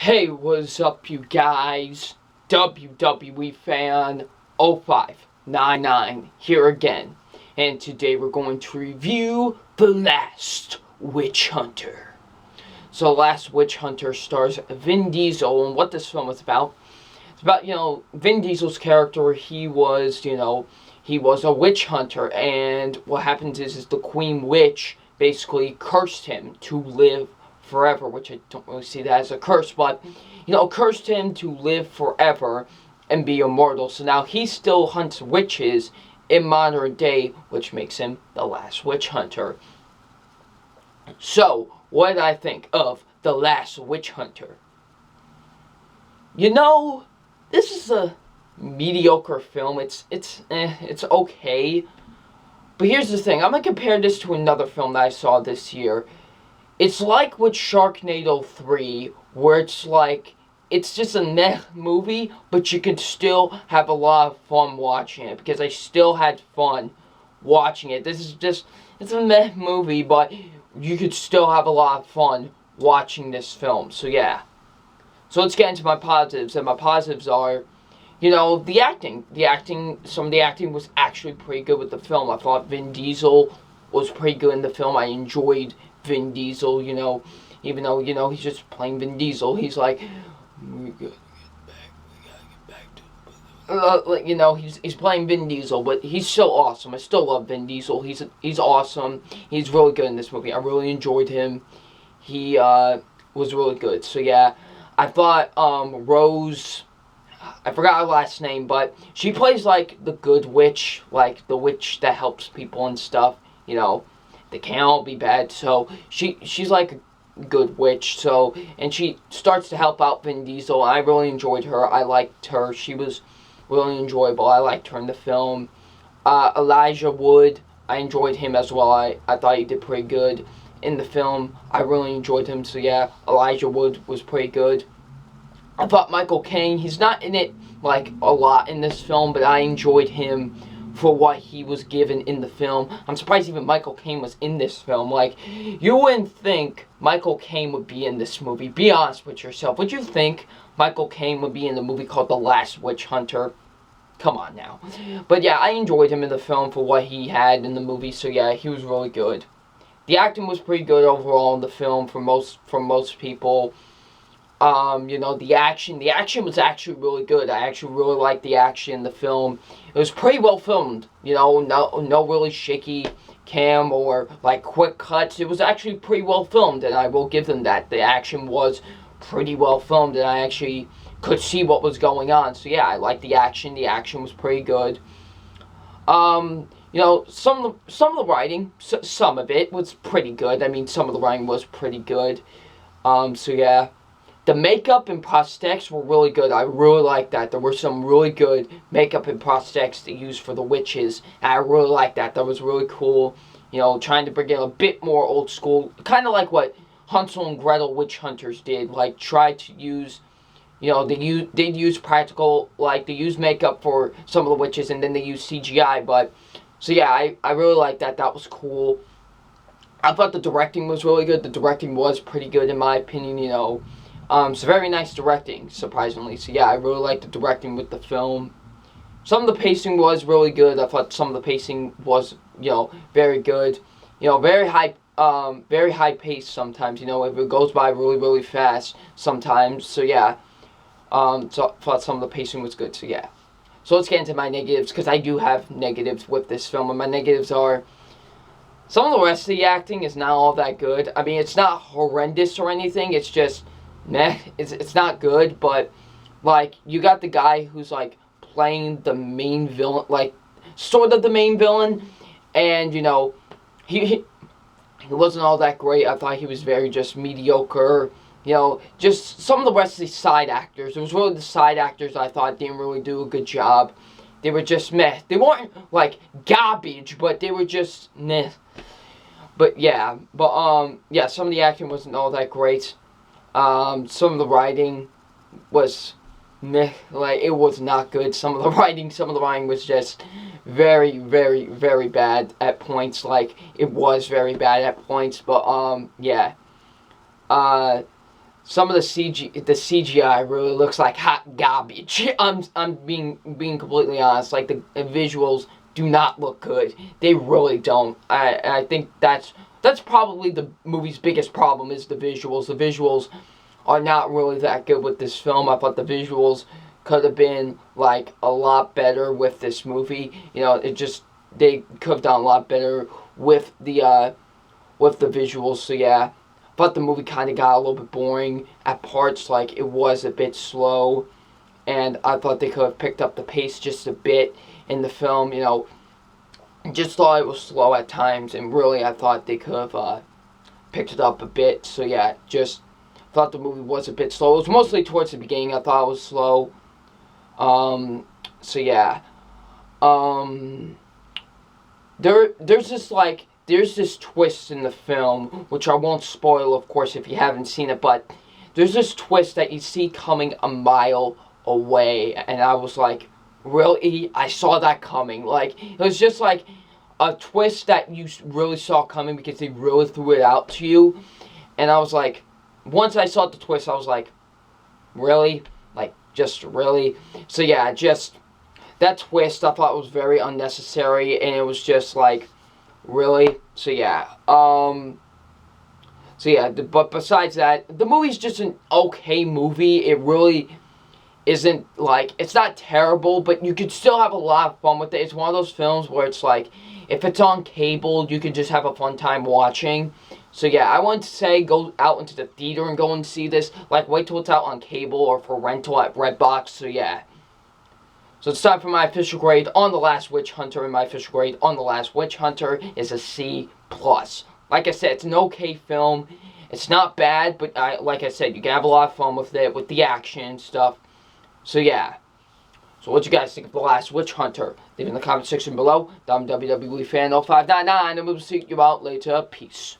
Hey, what's up, you guys? WWE fan 0599 here again. And today we're going to review The Last Witch Hunter. So, Last Witch Hunter stars Vin Diesel, and what this film is about. It's about, Vin Diesel's character. He was a witch hunter, and what happens is the Queen Witch basically cursed him to live forever, which I don't really see that as a curse, but, cursed him to live forever and be immortal. So now he still hunts witches in modern day, which makes him the last witch hunter. So, what did I think of The Last Witch Hunter? This is a mediocre film. It's okay. But here's the thing. I'm going to compare this to another film that I saw this year. It's like with Sharknado 3, where it's just a meh movie, but you can still have a lot of fun watching it, because I still had fun watching it. It's a meh movie, but you could still have a lot of fun watching this film. So yeah. So let's get into my positives, and my positives are, the acting. Some of the acting was actually pretty good with the film. I thought Vin Diesel was pretty good in the film. I enjoyed Vin Diesel, even though, he's just playing Vin Diesel. He's like, we gotta get back to, he's playing Vin Diesel, but he's so awesome. I still love Vin Diesel. He's awesome. He's really good in this movie. I really enjoyed him. He was really good. So yeah, I thought Rose, I forgot her last name, but she plays like the good witch, like the witch that helps people and stuff. They can't all be bad. So she's like a good witch. So, and she starts to help out Vin Diesel. I really enjoyed her. I liked her. She was really enjoyable. I liked her in the film. Elijah Wood, I enjoyed him as well. I thought he did pretty good in the film. I really enjoyed him. So yeah, Elijah Wood was pretty good. I thought Michael Caine, he's not in it like a lot in this film, but I enjoyed him for what he was given in the film. I'm surprised even Michael Caine was in this film. Like, you wouldn't think Michael Caine would be in this movie. Be honest with yourself. Would you think Michael Caine would be in the movie called The Last Witch Hunter? Come on now. But yeah, I enjoyed him in the film for what he had in the movie. So yeah, he was really good. The acting was pretty good overall in the film for most people. The action was actually really good. I actually really liked the action in the film. It was pretty well filmed. No really shaky cam or like quick cuts. It was actually pretty well filmed, and I will give them that. The action was pretty well filmed, and I actually could see what was going on. So yeah, I liked the action. The action was pretty good. Some of the writing, some of it was pretty good. I mean, some of the writing was pretty good. So yeah. The makeup and prosthetics were really good. I really liked that. There were some really good makeup and prosthetics they used for the witches. And I really liked that. That was really cool. Trying to bring in a bit more old school. Kind of like what Hansel and Gretel Witch Hunters did. Like, try to use, they use practical, like, they use makeup for some of the witches, and then they use CGI. But, so yeah, I really liked that. That was cool. I thought the directing was really good. The directing was pretty good, in my opinion, It's very nice directing, surprisingly. So yeah, I really liked the directing with the film. Some of the pacing was really good. I thought some of the pacing was, very good. Very high pace sometimes. If it goes by really, really fast sometimes. So yeah, so I thought some of the pacing was good. So yeah. So let's get into my negatives, because I do have negatives with this film. And my negatives are, some of the rest of the acting is not all that good. I mean, it's not horrendous or anything. It's just meh, it's not good, but, like, you got the guy who's, like, playing the main villain, like, sort of the main villain, and, he wasn't all that great. I thought he was very just mediocre, just some of the rest of the side actors. It was really the side actors I thought didn't really do a good job. They were just meh. They weren't, like, garbage, but they were just meh. But, yeah, yeah, some of the acting wasn't all that great. Some of the writing was meh, like, it was not good. Some of the writing was just very, very, very bad at points. Like, it was very bad at points, but, yeah. some of the CGI really looks like hot garbage. I'm being completely honest. Like the visuals do not look good. They really don't. I think that's probably the movie's biggest problem is the visuals. The visuals are not really that good with this film. I thought the visuals could have been like a lot better with this movie. You know, they could have done a lot better with the visuals. So yeah, but the movie kind of got a little bit boring at parts. Like it was a bit slow, and I thought they could have picked up the pace just a bit in the film. You know, just thought it was slow at times, and really I thought they could have picked it up a bit. So yeah, just thought the movie was a bit slow. It was mostly towards the beginning. I thought it was slow. So yeah. There's this twist in the film, which I won't spoil, of course, if you haven't seen it, but there's this twist that you see coming a mile away, and I was like, really? I saw that coming. Like, it was just like a twist that you really saw coming because they really threw it out to you, and I was like, once I saw the twist, I was like, really? Like, just really? So yeah, just that twist I thought was very unnecessary, and it was just like, really? So yeah. But besides that, the movie's just an okay movie. It really isn't like, it's not terrible, but you could still have a lot of fun with it. It's one of those films where it's like, if it's on cable, you can just have a fun time watching. So yeah, I wouldn't say go out into the theater and go and see this. Like, wait till it's out on cable or for rental at Redbox. So yeah. So it's time for my official grade on The Last Witch Hunter, and my official grade on The Last Witch Hunter is a C+. Like I said, it's an okay film. It's not bad, but like I said, you can have a lot of fun with it, with the action and stuff. So yeah. So what you guys think of The Last Witch Hunter? Leave in the comment section below. I'm WWE Fan 0599, and we'll see you out later. Peace.